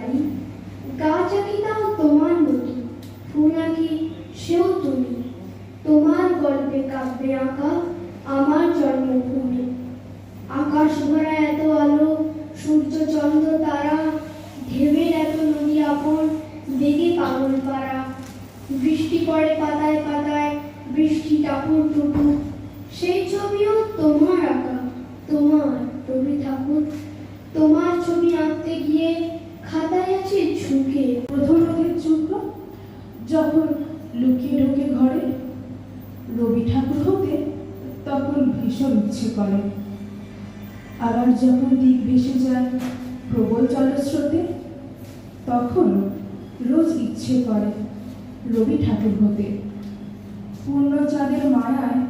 পারি। গাছ আঁকি তাও তোমার মতো, ফুল আঁকি সেও তুমি। তোমার গল্পে কাব্যে আঁকা আমার জন্মভূমি। আকাশ ভরা এত আলো, সূর্য চন্দ্র তারা, ঢেউয়ের এত নদী আপন, বেগে পাগল পাড়া। বৃষ্টি পড়ে পাতায় পাতায়, বৃষ্টি টাপুর টুপুর, সেই ছবিও তোমার আঁকা, তোমার রবি ঠাকুর। তোমার ছবি আঁকতে গিয়ে খাতায় আছে ঝুঁকে। প্রথম রোদের চূর্ণ যখন লুকিয়ে ঢোকে ঘরে, রবি ঠাকুর হতে তখন ভীষণ ইচ্ছে করে। আবার যখন দিক ভেসে যায় প্রবল জলস্রোতে, তখন রোজ ইচ্ছে করে রবি ঠাকুর হতে। পূর্ণ চাঁদের মায়ায়